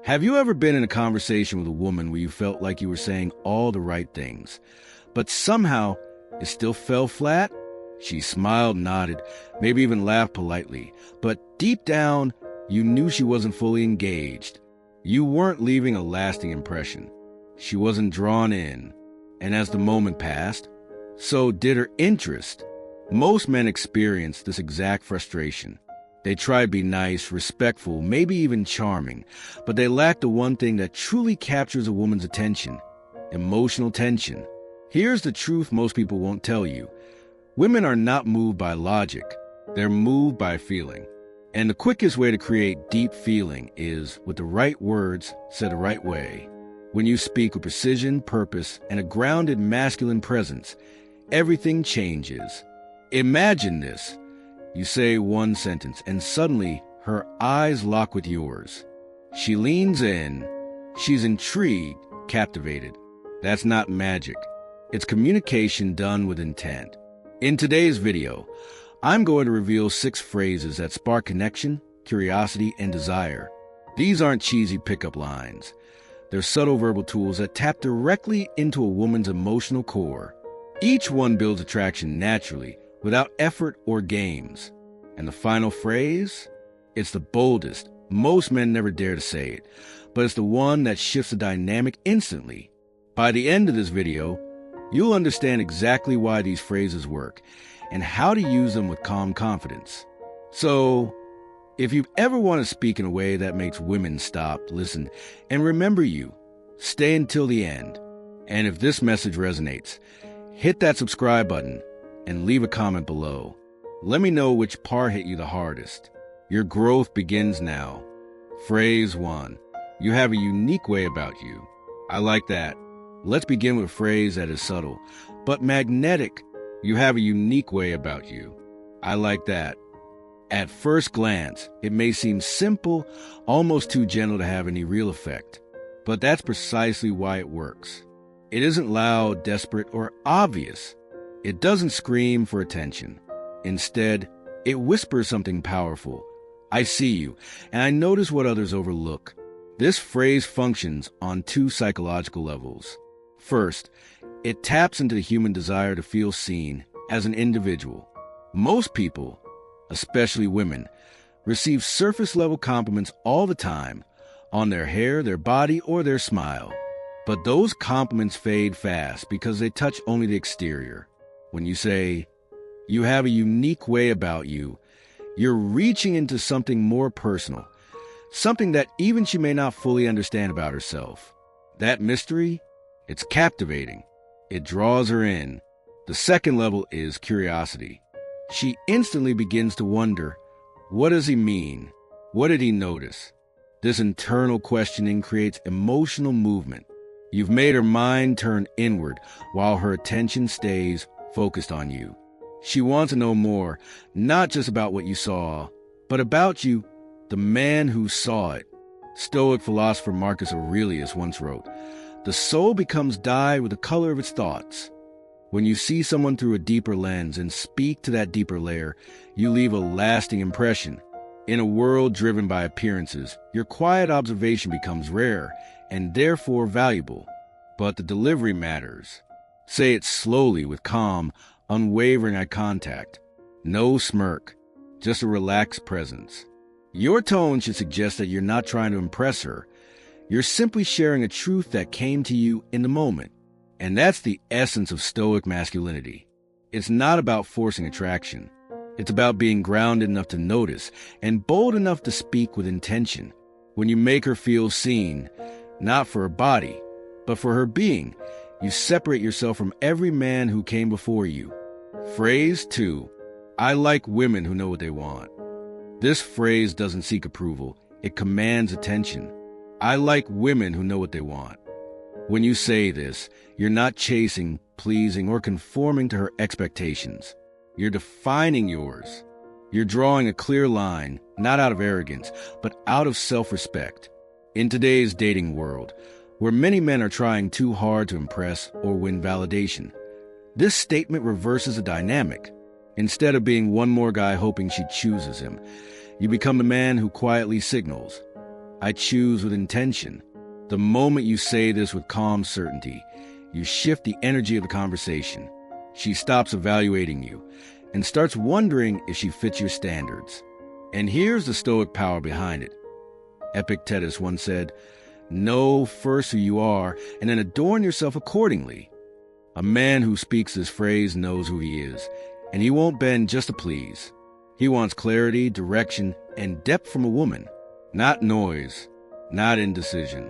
Have you ever been in a conversation with a woman where you felt like you were saying all the right things, but somehow it still fell flat? She smiled, nodded, maybe even laughed politely, but deep down, you knew she wasn't fully engaged. You weren't leaving a lasting impression. She wasn't drawn in. And as the moment passed, so did her interest. Most men experience this exact frustration. They try to be nice, respectful, maybe even charming, but they lack the one thing that truly captures a woman's attention: emotional tension. Here's the truth most people won't tell you. Women are not moved by logic. They're moved by feeling. And the quickest way to create deep feeling is with the right words said the right way. When you speak with precision, purpose, and a grounded masculine presence, everything changes. Imagine this. You say one sentence, and suddenly her eyes lock with yours. She leans in. She's intrigued, captivated. That's not magic. It's communication done with intent. In today's video, I'm going to reveal 6 phrases that spark connection, curiosity, and desire. These aren't cheesy pickup lines. They're subtle verbal tools that tap directly into a woman's emotional core. Each one builds attraction naturally, without effort or games. And the final phrase? It's the boldest. Most men never dare to say it, but it's the one that shifts the dynamic instantly. By the end of this video, you'll understand exactly why these phrases work and how to use them with calm confidence. So, if you ever want to speak in a way that makes women stop, listen, and remember you, stay until the end. And if this message resonates, hit that subscribe button and leave a comment below. Let me know which part hit you the hardest. Your growth begins now. Phrase 1. You have a unique way about you. I like that. Let's begin with a phrase that is subtle, but magnetic. You have a unique way about you. I like that. At first glance, it may seem simple, almost too gentle to have any real effect. But that's precisely why it works. It isn't loud, desperate, or obvious. It doesn't scream for attention. Instead, it whispers something powerful. I see you, and I notice what others overlook. This phrase functions on 2 psychological levels. First, it taps into the human desire to feel seen as an individual. Most people, especially women, receive surface-level compliments all the time on their hair, their body, or their smile. But those compliments fade fast because they touch only the exterior. When you say, you have a unique way about you, you're reaching into something more personal, something that even she may not fully understand about herself. That mystery, it's captivating. It draws her in. The second level is curiosity. She instantly begins to wonder, what does he mean? What did he notice? This internal questioning creates emotional movement. You've made her mind turn inward while her attention stays focused on you. She wants to know more, not just about what you saw, but about you, the man who saw it. Stoic philosopher Marcus Aurelius once wrote, "The soul becomes dyed with the color of its thoughts." When you see someone through a deeper lens and speak to that deeper layer, you leave a lasting impression. In a world driven by appearances, your quiet observation becomes rare and therefore valuable. But the delivery matters. Say it slowly with calm, unwavering eye contact. No smirk, just a relaxed presence. Your tone should suggest that you're not trying to impress her. You're simply sharing a truth that came to you in the moment. And that's the essence of Stoic masculinity. It's not about forcing attraction. It's about being grounded enough to notice and bold enough to speak with intention. When you make her feel seen, not for her body, but for her being, you separate yourself from every man who came before you. Phrase 2. I like women who know what they want. This phrase doesn't seek approval. It commands attention. I like women who know what they want. When you say this, you're not chasing, pleasing, or conforming to her expectations. You're defining yours. You're drawing a clear line, not out of arrogance, but out of self-respect. In today's dating world, where many men are trying too hard to impress or win validation, this statement reverses the dynamic. Instead of being one more guy hoping she chooses him, you become the man who quietly signals, I choose with intention. The moment you say this with calm certainty, you shift the energy of the conversation. She stops evaluating you and starts wondering if she fits your standards. And here's the Stoic power behind it. Epictetus once said, "Know first who you are, and then adorn yourself accordingly." A man who speaks this phrase knows who he is, and he won't bend just to please. He wants clarity, direction, and depth from a woman. Not noise, not indecision,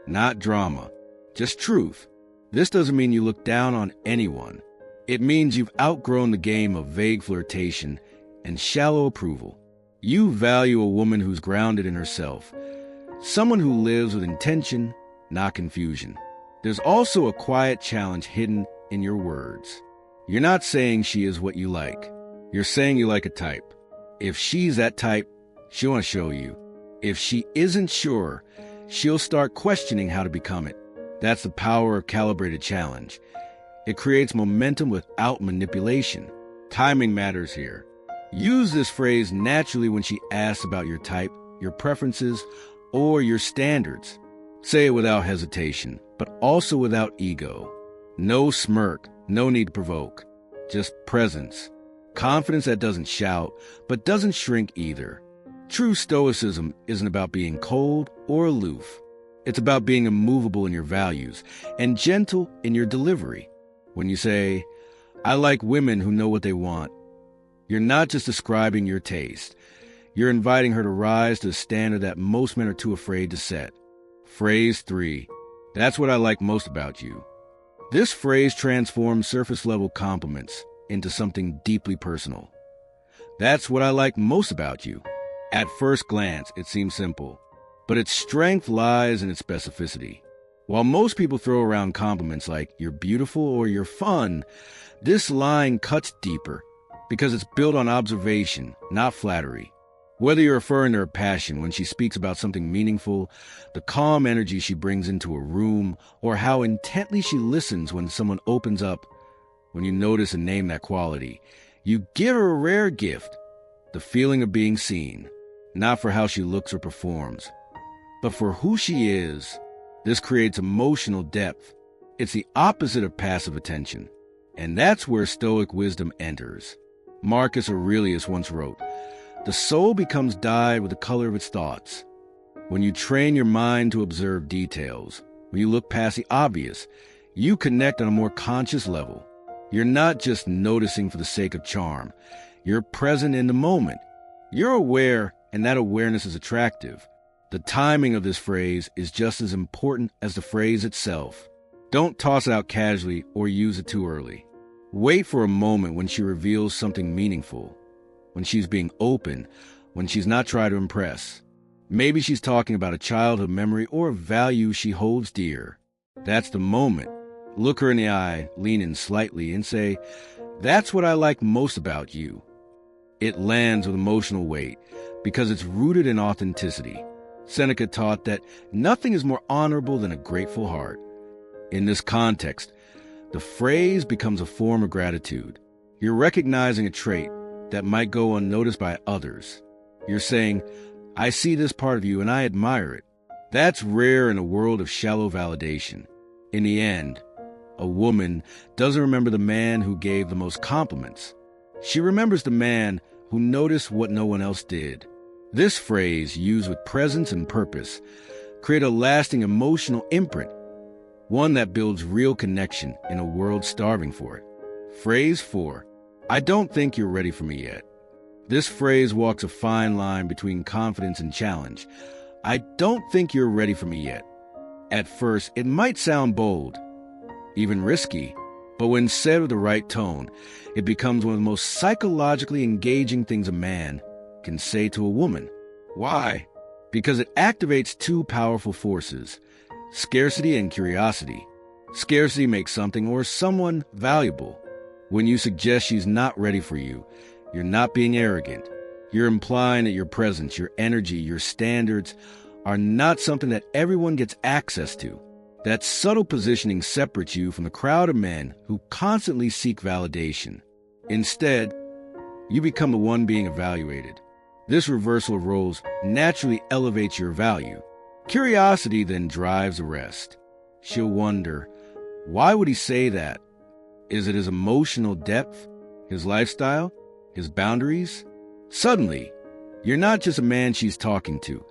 not drama, just truth. This doesn't mean you look down on anyone. It means you've outgrown the game of vague flirtation and shallow approval. You value a woman who's grounded in herself, someone who lives with intention, not confusion. There's also a quiet challenge hidden in your words. You're not saying she is what you like. You're saying you like a type. If she's that type, she'll want to show you. If she isn't sure, she'll start questioning how to become it. That's the power of calibrated challenge. It creates momentum without manipulation. Timing matters here. Use this phrase naturally when she asks about your type, your preferences, or your standards. Say it without hesitation, but also without ego. No smirk, no need to provoke. Just presence. Confidence that doesn't shout, but doesn't shrink either. True Stoicism isn't about being cold or aloof. It's about being immovable in your values and gentle in your delivery. When you say, "I like women who know what they want," you're not just describing your taste. You're inviting her to rise to a standard that most men are too afraid to set. Phrase 3. That's what I like most about you. This phrase transforms surface-level compliments into something deeply personal. That's what I like most about you. At first glance, it seems simple, but its strength lies in its specificity. While most people throw around compliments like "you're beautiful" or "you're fun," this line cuts deeper because it's built on observation, not flattery. Whether you're referring to her passion when she speaks about something meaningful, the calm energy she brings into a room, or how intently she listens when someone opens up, when you notice and name that quality, you give her a rare gift, the feeling of being seen, not for how she looks or performs, but for who she is. This creates emotional depth. It's the opposite of passive attention. And that's where Stoic wisdom enters. Marcus Aurelius once wrote, "The soul becomes dyed with the color of its thoughts." When you train your mind to observe details, when you look past the obvious, you connect on a more conscious level. You're not just noticing for the sake of charm. You're present in the moment. You're aware, and that awareness is attractive. The timing of this phrase is just as important as the phrase itself. Don't toss it out casually or use it too early. Wait for a moment when she reveals something meaningful, when she's being open, when she's not trying to impress. Maybe she's talking about a childhood memory or a value she holds dear. That's the moment. Look her in the eye, lean in slightly, and say, "That's what I like most about you." It lands with emotional weight because it's rooted in authenticity. Seneca taught that nothing is more honorable than a grateful heart. In this context, the phrase becomes a form of gratitude. You're recognizing a trait that might go unnoticed by others. You're saying, "I see this part of you and I admire it." That's rare in a world of shallow validation. In the end, a woman doesn't remember the man who gave the most compliments. She remembers the man who noticed what no one else did. This phrase, used with presence and purpose, creates a lasting emotional imprint, one that builds real connection in a world starving for it. Phrase 4. I don't think you're ready for me yet. This phrase walks a fine line between confidence and challenge. I don't think you're ready for me yet. At first, it might sound bold, even risky, but when said with the right tone, it becomes one of the most psychologically engaging things a man can say to a woman. Why? Because it activates two powerful forces, scarcity and curiosity. Scarcity makes something or someone valuable. When you suggest she's not ready for you, you're not being arrogant. You're implying that your presence, your energy, your standards are not something that everyone gets access to. That subtle positioning separates you from the crowd of men who constantly seek validation. Instead, you become the one being evaluated. This reversal of roles naturally elevates your value. Curiosity then drives the rest. She'll wonder, why would he say that? Is it his emotional depth, his lifestyle, his boundaries? Suddenly, you're not just a man she's talking to.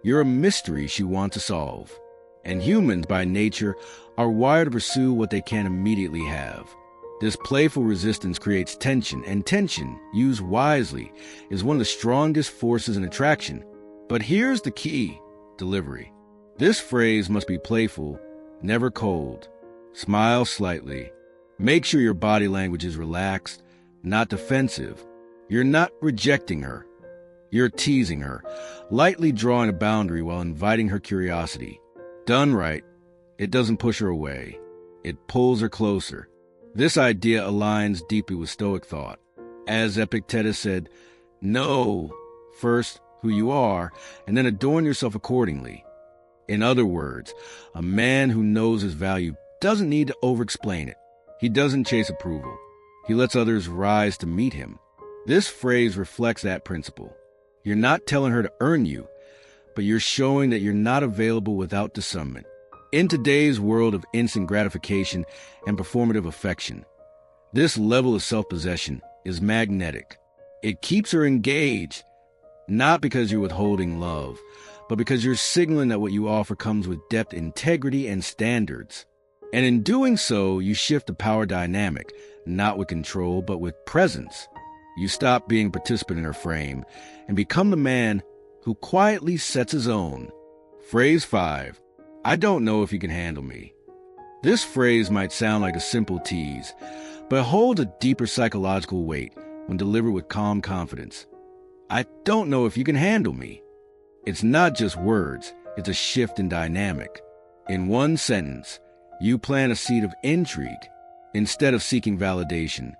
You're a mystery she wants to solve. And humans, by nature, are wired to pursue what they can immediately have. This playful resistance creates tension, and tension, used wisely, is one of the strongest forces in attraction. But here's the key: delivery. This phrase must be playful, never cold. Smile slightly. Make sure your body language is relaxed, not defensive. You're not rejecting her. You're teasing her, lightly drawing a boundary while inviting her curiosity. Done right, it doesn't push her away. It pulls her closer. This idea aligns deeply with Stoic thought. As Epictetus said, know first who you are, and then adorn yourself accordingly. In other words, a man who knows his value doesn't need to over-explain it. He doesn't chase approval. He lets others rise to meet him. This phrase reflects that principle. You're not telling her to earn you, but you're showing that you're not available without discernment. In today's world of instant gratification and performative affection, this level of self-possession is magnetic. It keeps her engaged, not because you're withholding love, but because you're signaling that what you offer comes with depth, integrity, and standards. And in doing so, you shift the power dynamic, not with control, but with presence. You stop being a participant in her frame and become the man who quietly sets his own. Phrase 5. I don't know if you can handle me. This phrase might sound like a simple tease, but it holds a deeper psychological weight when delivered with calm confidence. I don't know if you can handle me. It's not just words, it's a shift in dynamic. In one sentence, you plant a seed of intrigue. Instead of seeking validation,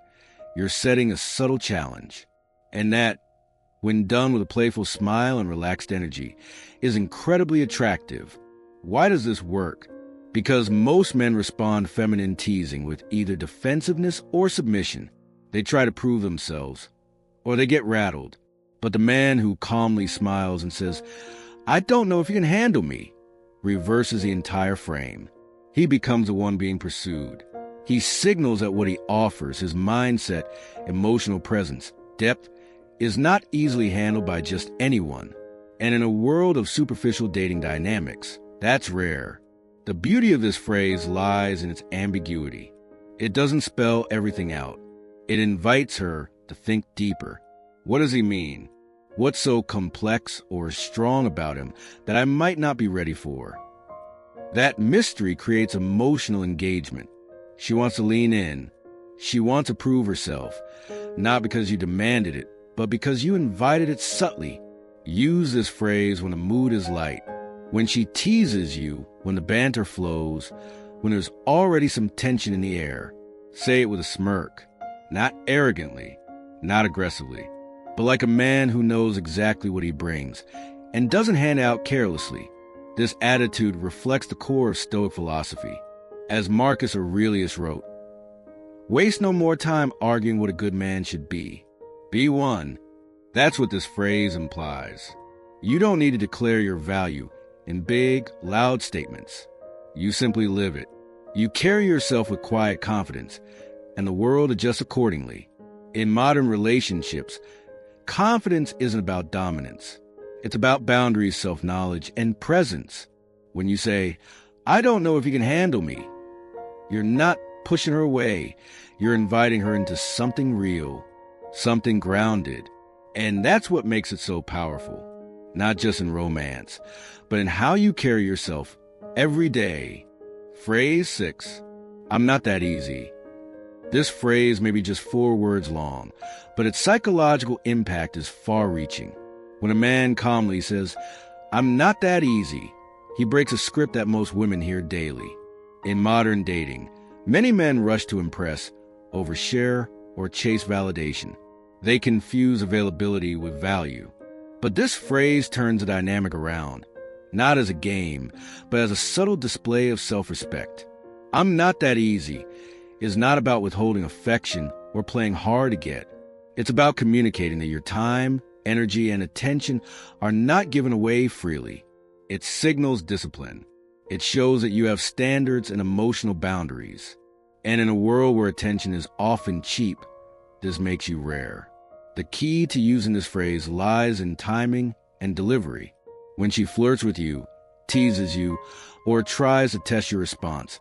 you're setting a subtle challenge. And that, when done with a playful smile and relaxed energy, is incredibly attractive. Why does this work? Because most men respond feminine teasing with either defensiveness or submission. They try to prove themselves, or they get rattled. But the man who calmly smiles and says, I don't know if you can handle me, reverses the entire frame. He becomes the one being pursued. He signals that what he offers, his mindset, emotional presence, depth, is not easily handled by just anyone. And in a world of superficial dating dynamics, that's rare. The beauty of this phrase lies in its ambiguity. It doesn't spell everything out. It invites her to think deeper. What does he mean? What's so complex or strong about him that I might not be ready for? That mystery creates emotional engagement. She wants to lean in. She wants to prove herself, not because you demanded it, but because you invited it subtly. Use this phrase when the mood is light, when she teases you, when the banter flows, when there's already some tension in the air. Say it with a smirk, not arrogantly, not aggressively, but like a man who knows exactly what he brings and doesn't hand out carelessly. This attitude reflects the core of Stoic philosophy. As Marcus Aurelius wrote, waste no more time arguing what a good man should be. Be one. That's what this phrase implies. You don't need to declare your value in big, loud statements. You simply live it. You carry yourself with quiet confidence, and the world adjusts accordingly. In modern relationships, confidence isn't about dominance. It's about boundaries, self-knowledge, and presence. When you say, I don't know if you can handle me, you're not pushing her away. You're inviting her into something real, something grounded. And that's what makes it so powerful, not just in romance, but in how you carry yourself every day. Phrase 6, I'm not that easy. This phrase may be just 4 words long, but its psychological impact is far-reaching. When a man calmly says, I'm not that easy, he breaks a script that most women hear daily. In modern dating, many men rush to impress, overshare, or chase validation. They confuse availability with value. But this phrase turns the dynamic around, not as a game, but as a subtle display of self-respect. I'm not that easy is not about withholding affection or playing hard to get. It's about communicating that your time, energy, and attention are not given away freely. It signals discipline. It shows that you have standards and emotional boundaries. And in a world where attention is often cheap, this makes you rare. The key to using this phrase lies in timing and delivery. When she flirts with you, teases you, or tries to test your response,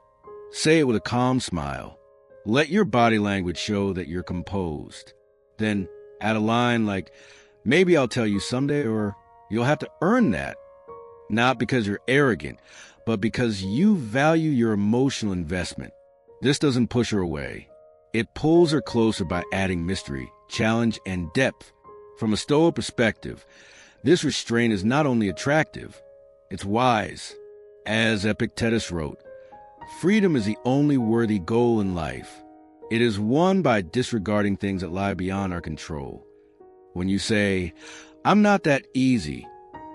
say it with a calm smile. Let your body language show that you're composed. Then add a line like, maybe I'll tell you someday, or you'll have to earn that. Not because you're arrogant, but because you value your emotional investment. This doesn't push her away. It pulls her closer by adding mystery, challenge, and depth. From a Stoic perspective, this restraint is not only attractive, it's wise. As Epictetus wrote, freedom is the only worthy goal in life. It is won by disregarding things that lie beyond our control. When you say, I'm not that easy,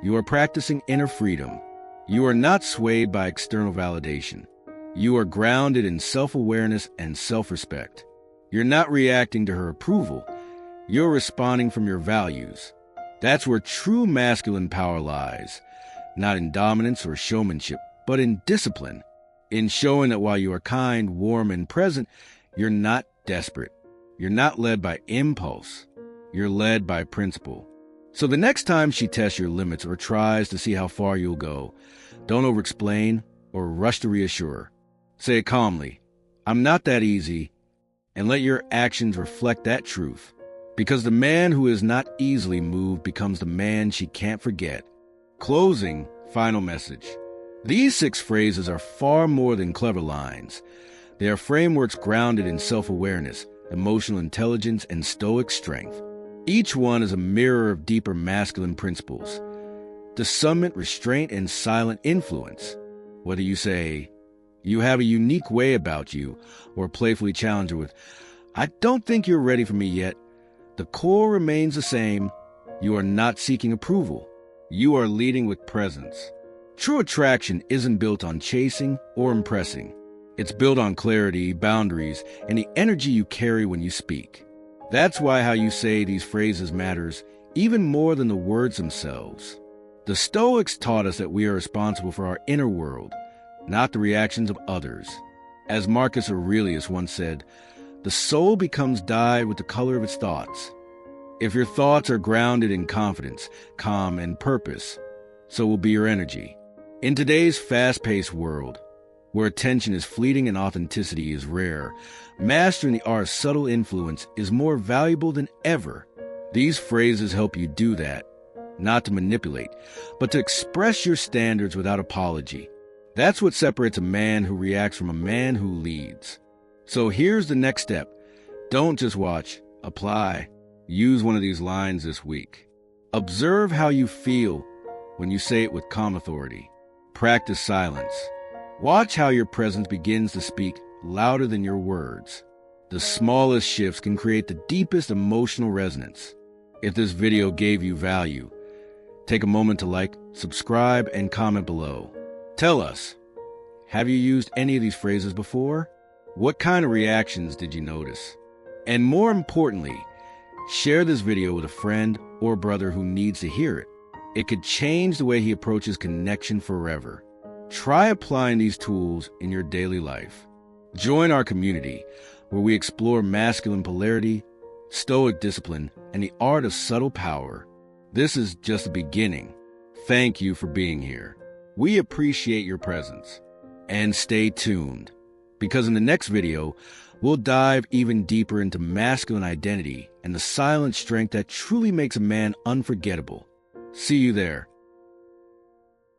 you are practicing inner freedom. You are not swayed by external validation. You are grounded in self-awareness and self-respect. You're not reacting to her approval. You're responding from your values. That's where true masculine power lies, not in dominance or showmanship, but in discipline, in showing that while you are kind, warm, and present, you're not desperate. You're not led by impulse. You're led by principle. So the next time she tests your limits or tries to see how far you'll go, don't over-explain or rush to reassure. Say it calmly, I'm not that easy, and let your actions reflect that truth. Because the man who is not easily moved becomes the man she can't forget. Closing, final message. These 6 phrases are far more than clever lines. They are frameworks grounded in self-awareness, emotional intelligence, and stoic strength. Each one is a mirror of deeper masculine principles. To summit restraint and silent influence. Whether you say, you have a unique way about you, or playfully challenge her with, I don't think you're ready for me yet, the core remains the same. You are not seeking approval. You are leading with presence. True attraction isn't built on chasing or impressing. It's built on clarity, boundaries, and the energy you carry when you speak. That's why how you say these phrases matters even more than the words themselves. The Stoics taught us that we are responsible for our inner world, not the reactions of others. As Marcus Aurelius once said, the soul becomes dyed with the color of its thoughts. If your thoughts are grounded in confidence, calm, and purpose, so will be your energy. In today's fast-paced world, where attention is fleeting and authenticity is rare, mastering the art of subtle influence is more valuable than ever. These phrases help you do that, not to manipulate, but to express your standards without apology. That's what separates a man who reacts from a man who leads. So here's the next step. Don't just watch, apply. Use one of these lines this week. Observe how you feel when you say it with calm authority. Practice silence. Watch how your presence begins to speak louder than your words. The smallest shifts can create the deepest emotional resonance. If this video gave you value, take a moment to like, subscribe, and comment below. Tell us, have you used any of these phrases before? What kind of reactions did you notice? And more importantly, share this video with a friend or brother who needs to hear it. It could change the way he approaches connection forever. Try applying these tools in your daily life. Join our community where we explore masculine polarity, stoic discipline, and the art of subtle power. This is just the beginning. Thank you for being here. We appreciate your presence. And stay tuned, because in the next video, we'll dive even deeper into masculine identity and the silent strength that truly makes a man unforgettable. See you there.